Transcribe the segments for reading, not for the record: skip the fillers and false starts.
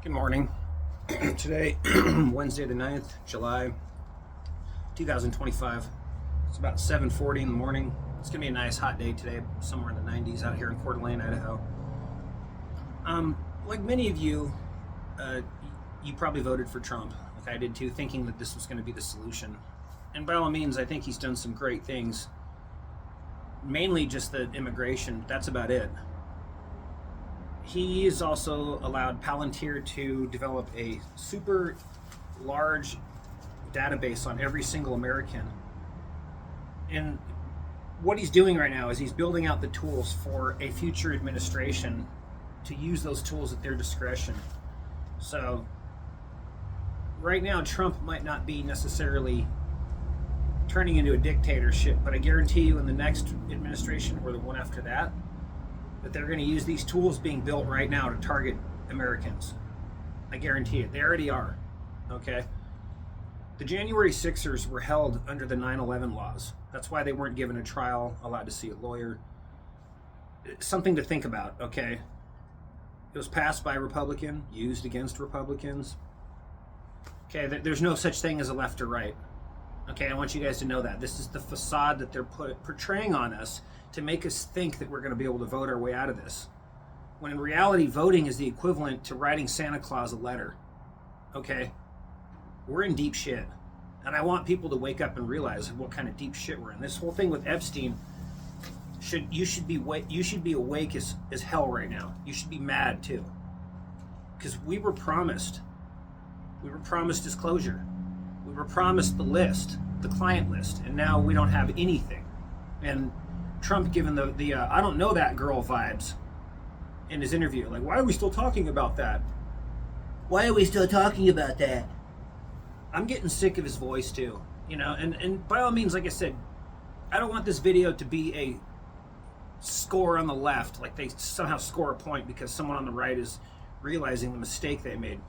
Good morning. Today, Wednesday the 9th, July 2025. It's about 7:40 in the morning. It's going to be a nice hot day today, somewhere in the 90s out here in Coeur d'Alene, Idaho. Like many of you, you probably voted for Trump, like I did too, thinking that this was going to be the solution. And by all means, I think he's done some great things, mainly just the immigration. That's about it. He has also allowed Palantir to develop a super large database on every single American. And what he's doing right now is he's building out the tools for a future administration to use those tools at their discretion. So right now, Trump might not be necessarily turning into a dictatorship, but I guarantee you in the next administration or the one after that they're going to use these tools being built right now to target Americans. I guarantee it. They already are. Okay? The January 6ers were held under the 9/11 laws. That's why they weren't given a trial, allowed to see a lawyer. Something to think about, okay? It was passed by a Republican, used against Republicans. Okay, there's no such thing as a left or right. Okay, I want you guys to know that. This is the facade that they're portraying on us to make us think that we're going to be able to vote our way out of this. When in reality, voting is the equivalent to writing Santa Claus a letter. Okay? We're in deep shit. And I want people to wake up and realize what kind of deep shit we're in. This whole thing with Epstein, you should be awake as hell right now. You should be mad too. Because we were promised disclosure. We were promised the list, the client list, and now we don't have anything. And Trump given the I don't know that girl vibes in his interview. Like, why are we still talking about that? Why are we still talking about that? I'm getting sick of his voice too, you know, and by all means, like I said, I don't want this video to be a score on the left, like they somehow score a point because someone on the right is realizing the mistake they made.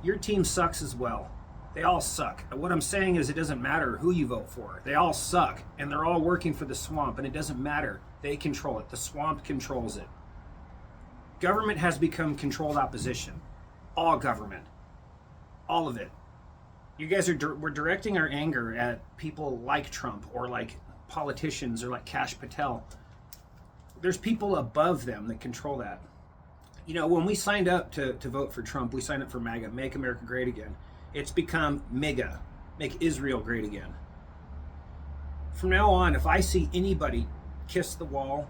Your team sucks as well. They all suck. What I'm saying is it doesn't matter who you vote for. They all suck, and they're all working for the swamp, and it doesn't matter. They control it. The swamp controls it. Government has become controlled opposition. All government. All of it. You guys we're directing our anger at people like Trump or like politicians or like Kash Patel. There's people above them that control that. You know, when we signed up to vote for Trump, we signed up for MAGA, Make America Great Again. It's become MAGA, Make Israel Great Again. From now on, if I see anybody kiss the wall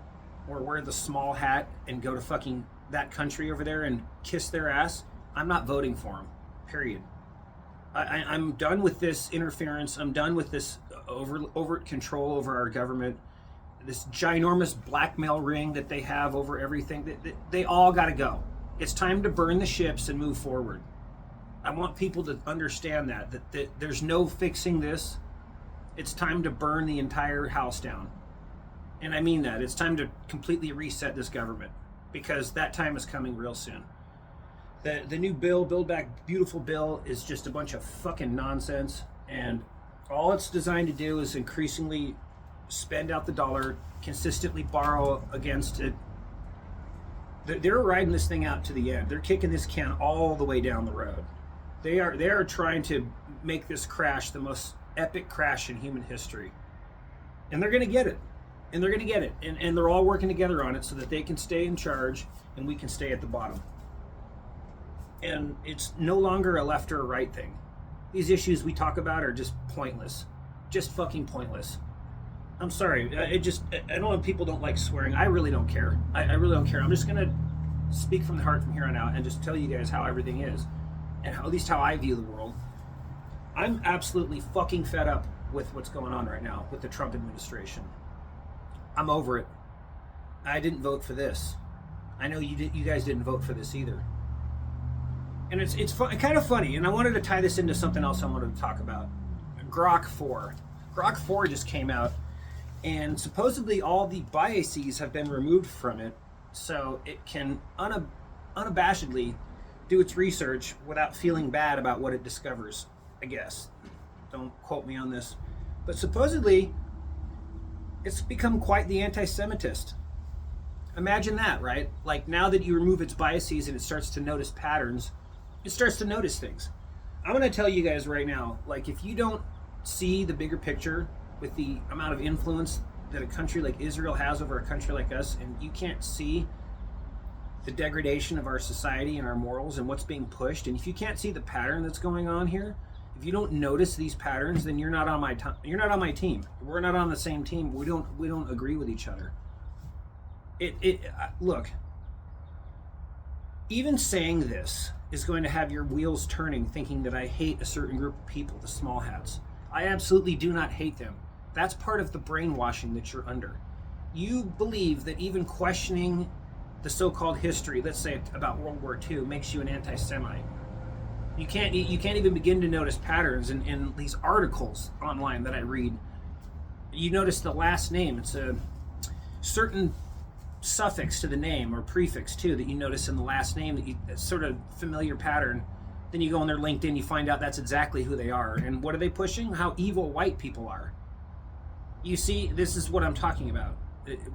or wear the small hat and go to fucking that country over there and kiss their ass, I'm not voting for them, period. I'm done with this interference. I'm done with this overt control over our government, this ginormous blackmail ring that they have over everything. They all got to go. It's time to burn the ships and move forward. I want people to understand that there's no fixing this. It's time to burn the entire house down. And I mean that. It's time to completely reset this government because that time is coming real soon. The new bill, Build Back Beautiful bill, is just a bunch of fucking nonsense. And all it's designed to do is increasingly spend out the dollar, consistently borrow against it. They're riding this thing out to the end. They're kicking this can all the way down the road. They are trying to make this crash the most epic crash in human history. And they're going to get it. And they're going to get it. And they're all working together on it so that they can stay in charge and we can stay at the bottom. And it's no longer a left or a right thing. These issues we talk about are just pointless. Just fucking pointless. I'm sorry. I know people don't like swearing. I really don't care. I really don't care. I'm just going to speak from the heart from here on out and just tell you guys how everything is. And at least how I view the world. I'm absolutely fucking fed up with what's going on right now with the Trump administration. I'm over it. I didn't vote for this. I know you guys didn't vote for this either. And it's kind of funny, and I wanted to tie this into something else I wanted to talk about. Grok 4. Grok 4 just came out, and supposedly all the biases have been removed from it, so it can unabashedly do its research without feeling bad about what it discovers, I guess. Don't quote me on this. But supposedly, it's become quite the anti-Semitist. Imagine that, right? Like, now that you remove its biases and it starts to notice patterns, It starts to notice things. I'm going to tell you guys right now, like, if you don't see the bigger picture with the amount of influence that a country like Israel has over a country like us, and you can't see the degradation of our society and our morals and what's being pushed, and if you can't see the pattern that's going on here, if you don't notice these patterns, then you're not on my you're not on my team. We're not on the same team. We don't agree with each other. Look, even saying this is going to have your wheels turning, thinking that I hate a certain group of people, the small hats. I absolutely do not hate them. That's part of the brainwashing that you're under. You believe that even questioning the so-called history, let's say about World War II, makes you an anti-Semite. You can't even begin to notice patterns in these articles online that I read. You notice the last name. It's a certain suffix to the name, or prefix too, that you notice in the last name, that sort of familiar pattern. Then you go on their LinkedIn, you find out that's exactly who they are. And what are they pushing? How evil white people are. You see, this is what I'm talking about.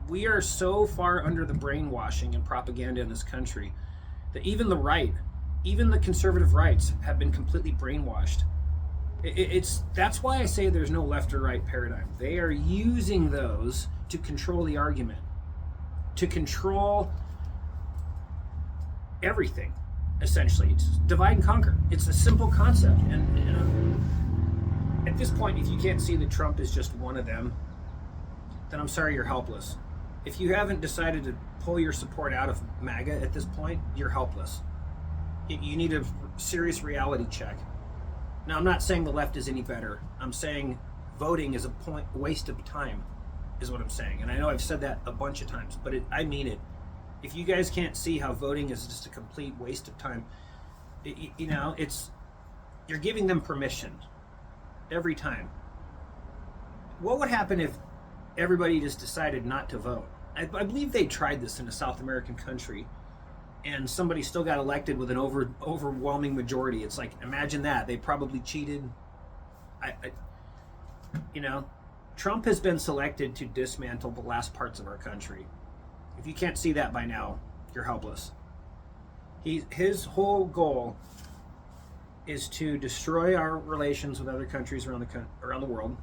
We are so far under the brainwashing and propaganda in this country that even the right, even the conservative rights, have been completely brainwashed. That's why I say there's no left or right paradigm. They are using those to control the argument, to control everything, essentially. It's divide and conquer. It's a simple concept. And at this point, if you can't see that Trump is just one of them, then I'm sorry, you're helpless. If you haven't decided to pull your support out of MAGA at this point, you're helpless. You need a serious reality check. Now, I'm not saying the left is any better. I'm saying voting is a waste of time, is what I'm saying. And I know I've said that a bunch of times, but I mean it. If you guys can't see how voting is just a complete waste of time, you're giving them permission every time. What would happen if everybody just decided not to vote? I believe they tried this in a South American country, and somebody still got elected with an overwhelming majority. It's like, imagine that. They probably cheated. Trump has been selected to dismantle the last parts of our country. If you can't see that by now, you're helpless. His whole goal is to destroy our relations with other countries around the world,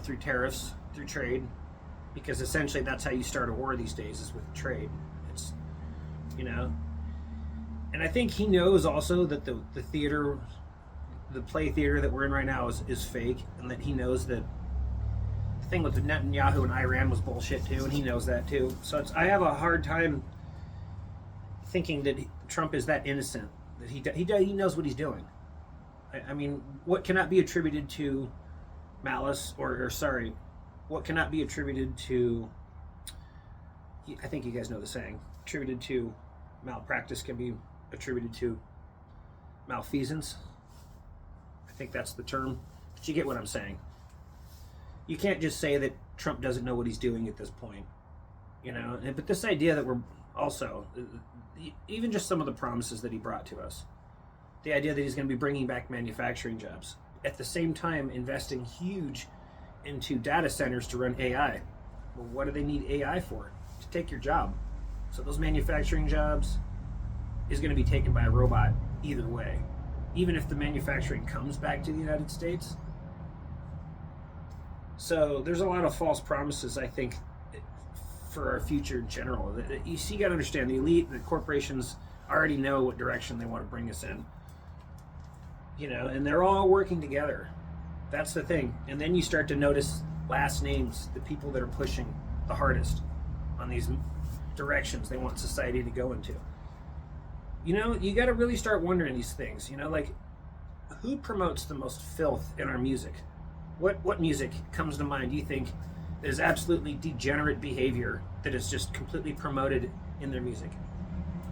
through tariffs, through trade, because essentially that's how you start a war these days, is with trade. It's, and I think he knows also that the play theater that we're in right now is fake, and that he knows that the thing with Netanyahu and Iran was bullshit too, and he knows that too. So I have a hard time thinking that Trump is that innocent, that he knows what he's doing. I mean, what cannot be attributed to malice, what cannot be attributed to, I think you guys know the saying, attributed to malpractice can be attributed to malfeasance. I think that's the term, but you get what I'm saying. You can't just say that Trump doesn't know what he's doing at this point, but this idea that we're also, even just some of the promises that he brought to us, the idea that he's going to be bringing back manufacturing jobs, at the same time investing huge into data centers to run AI. Well, what do they need AI for? To take your job. So those manufacturing jobs is going to be taken by a robot either way, even if the manufacturing comes back to the United States. So there's a lot of false promises, I think, for our future in general. You got to understand, the elite, the corporations already know what direction they want to bring us in. And they're all working together. That's the thing. And then you start to notice last names, the people that are pushing the hardest on these directions they want society to go into. You got to really start wondering these things. Like, who promotes the most filth in our music? What music comes to mind, do you think, is absolutely degenerate behavior that is just completely promoted in their music?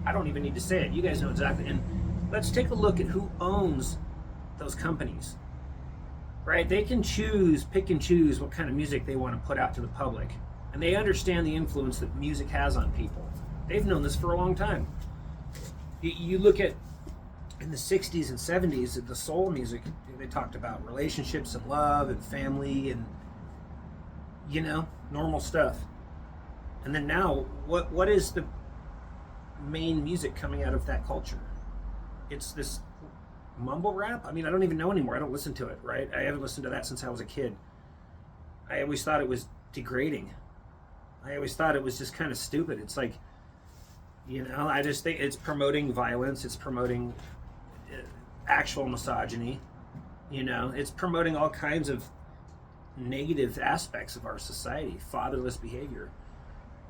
I don't even need to say it. You guys know exactly. And let's take a look at who owns those companies, right? They can pick and choose what kind of music they want to put out to the public. And they understand the influence that music has on people. They've known this for a long time. You look at, in the 60s and 70s, the soul music, they talked about relationships and love and family and, normal stuff. And then now, what is the main music coming out of that culture? It's this mumble rap. I mean, I don't even know anymore. I don't listen to it, right? I haven't listened to that since I was a kid. I always thought it was degrading. I always thought it was just kind of stupid. It's like, I just think it's promoting violence. It's promoting actual misogyny. It's promoting all kinds of negative aspects of our society, fatherless behavior.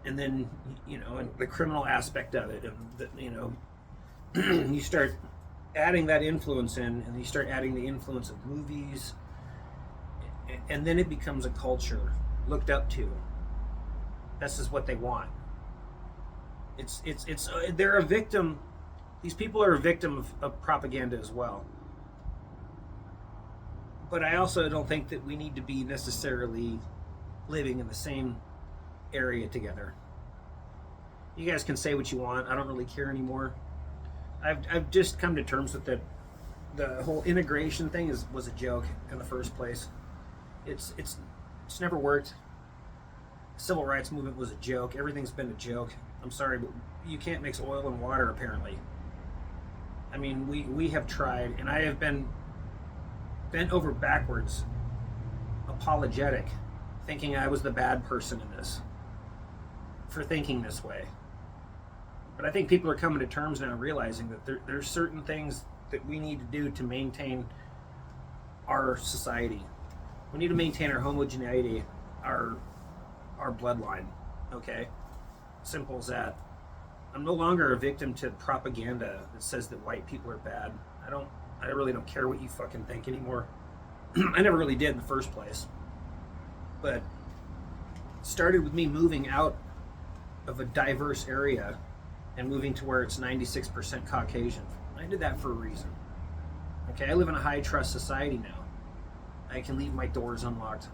And then, and the criminal aspect of it. And you start adding that influence in, and you start adding the influence of movies, and then it becomes a culture looked up to. This is what they want. They're a victim. These people are a victim of propaganda as well. But I also don't think that we need to be necessarily living in the same area together. You guys can say what you want. I don't really care anymore. I've just come to terms with that. The whole integration thing was a joke in the first place. It's never worked. The civil rights movement was a joke. Everything's been a joke. I'm sorry, but you can't mix oil and water, apparently. I mean, we have tried, and I have been bent over backwards, apologetic, thinking I was the bad person in this, for thinking this way. But I think people are coming to terms now, realizing that there's certain things that we need to do to maintain our society. We need to maintain our homogeneity, our bloodline, okay? Simple as that. I'm no longer a victim to propaganda that says that white people are bad. I really don't care what you fucking think anymore. I never really did in the first place. But it started with me moving out of a diverse area and moving to where it's 96% Caucasian. I did that for a reason. Okay, I live in a high trust society now. I can leave my doors unlocked.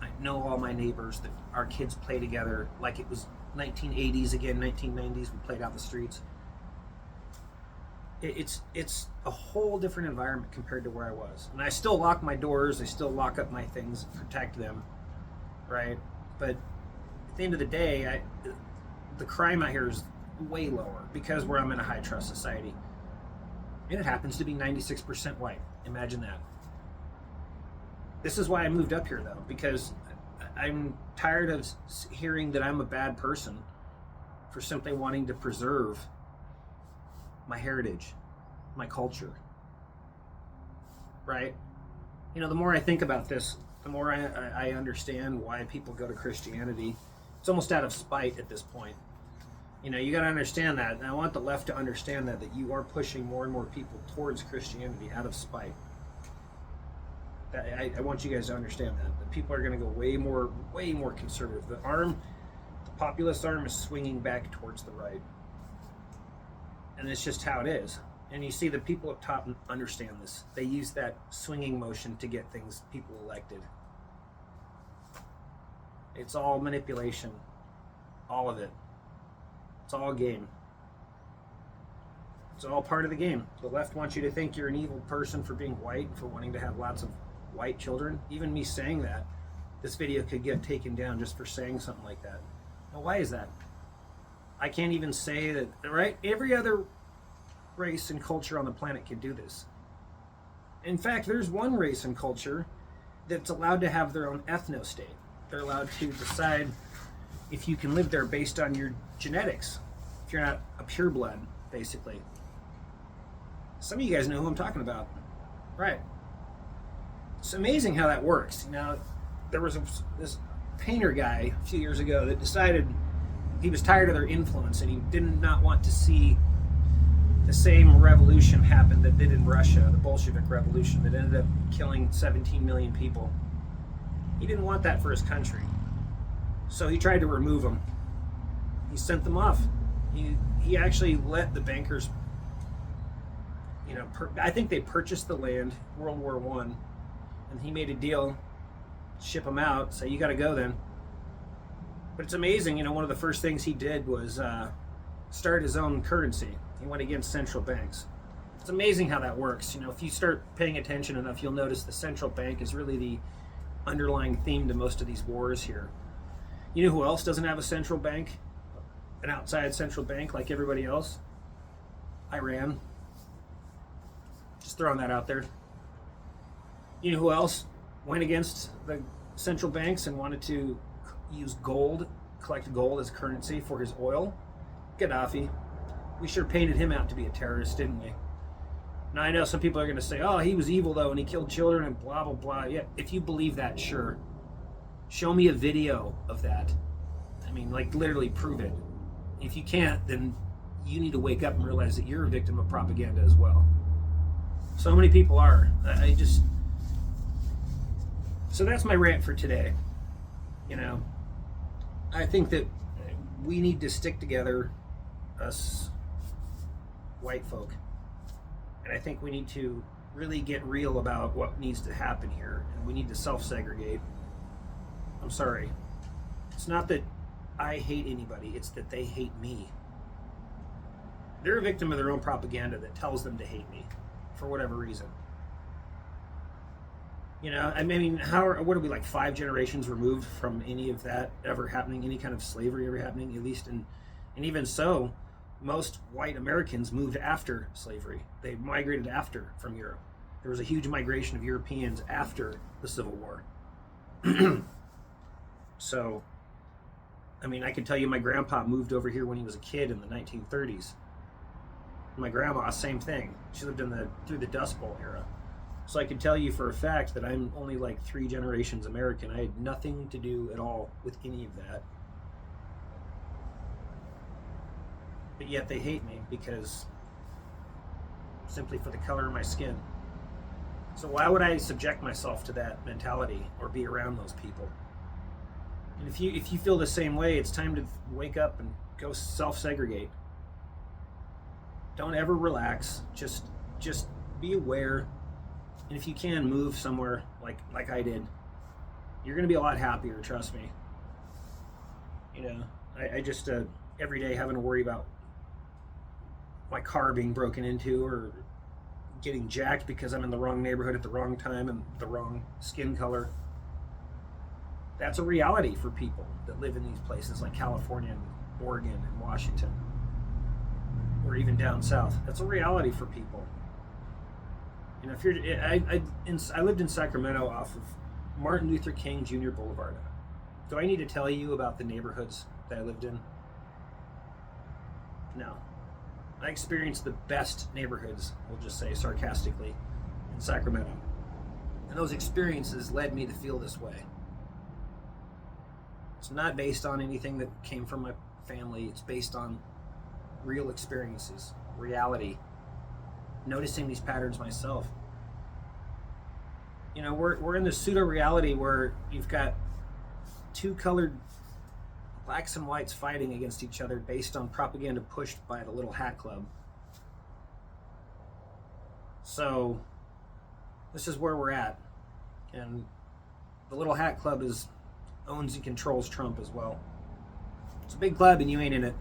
I know all my neighbors, that our kids play together like it was 1980s again, 1990s. We played out the streets. It's a whole different environment compared to where I was. And I still lock my doors. I still lock up my things, protect them, right? But at the end of the day, the crime out here is way lower because I'm in a high trust society. And it happens to be 96% white. Imagine that. This is why I moved up here, though, because I'm tired of hearing that I'm a bad person for simply wanting to preserve my heritage, my culture, right? The more I think about this, the more I understand why people go to Christianity. It's almost out of spite at this point. You got to understand that, and I want the left to understand that you are pushing more and more people towards Christianity out of spite. I want you guys to understand that people are going to go way more conservative. The populist arm is swinging back towards the right. And it's just how it is. And you see the people up top understand this. They use that swinging motion to get people elected. It's all manipulation. All of it. It's all a game. It's all part of the game. The left wants you to think you're an evil person for being white, for wanting to have lots of white children. Even me saying that, this video could get taken down just for saying something like that. Now, why is that? I can't even say that, right? Every other race and culture on the planet can do this. In fact, there's one race and culture that's allowed to have their own ethno-state. They're allowed to decide if you can live there based on your genetics, if you're not a pureblood, basically. Some of you guys know who I'm talking about. Right. It's amazing how that works. There was this painter guy a few years ago that decided he was tired of their influence and he did not want to see the same revolution happen that did in Russia, the Bolshevik Revolution that ended up killing 17 million people. He didn't want that for his country. So he tried to remove them. He sent them off. He actually let the bankers, I think they purchased the land, World War I, and he made a deal, ship them out, say, you got to go then. But it's amazing, one of the first things he did was start his own currency. He went against central banks. It's amazing how that works. If you start paying attention enough, you'll notice the central bank is really the underlying theme to most of these wars here. You know who else doesn't have a central bank? An outside central bank like everybody else? Iran. Just throwing that out there. You know who else went against the central banks and wanted to use gold, collect gold as currency for his oil? Gaddafi. We sure painted him out to be a terrorist, didn't we? Now I know some people are going to say, oh, he was evil though and he killed children and blah, blah, blah. Yeah, if you believe that, sure. Show me a video of that. I mean, like, literally prove it. If you can't, then you need to wake up and realize that you're a victim of propaganda as well. So many people are. So that's my rant for today. You know, I think that we need to stick together, us white folk. And I think we need to really get real about what needs to happen here. And we need to self-segregate. I'm sorry. It's not that I hate anybody, it's that they hate me. They're a victim of their own propaganda that tells them to hate me for whatever reason. You know, I mean, what are we, like 5 generations removed from any of that ever happening, any kind of slavery ever happening, at least and even so, most white Americans moved after slavery. They migrated after from Europe. There was a huge migration of Europeans after the Civil War. So, I mean, I can tell you my grandpa moved over here when he was a kid in the 1930s. My grandma, same thing. She lived through the Dust Bowl era. So I can tell you for a fact that I'm only like 3 generations American. I had nothing to do at all with any of that. But yet they hate me because simply for the color of my skin. So why would I subject myself to that mentality or be around those people? And if you feel the same way, it's time to wake up and go self-segregate. Don't ever relax. Just be aware. And if you can, move somewhere like I did. You're going to be a lot happier, trust me. You know, I just every day having to worry about my car being broken into or getting jacked because I'm in the wrong neighborhood at the wrong time and the wrong skin color. That's a reality for people that live in these places like California and Oregon and Washington, or even down south. That's a reality for people. You know, if you're, I lived in Sacramento off of Martin Luther King Jr. Boulevard. Do I need to tell you about the neighborhoods that I lived in? No. I experienced the best neighborhoods, we'll just say sarcastically, in Sacramento. And those experiences led me to feel this way. It's not based on anything that came from my family. It's based on real experiences, reality, noticing these patterns myself. You know, we're in this pseudo-reality where you've got 2 colored blacks and whites fighting against each other based on propaganda pushed by the Little Hat Club. So this is where we're at. And the Little Hat Club owns and controls Trump as well. It's a big club and you ain't in it.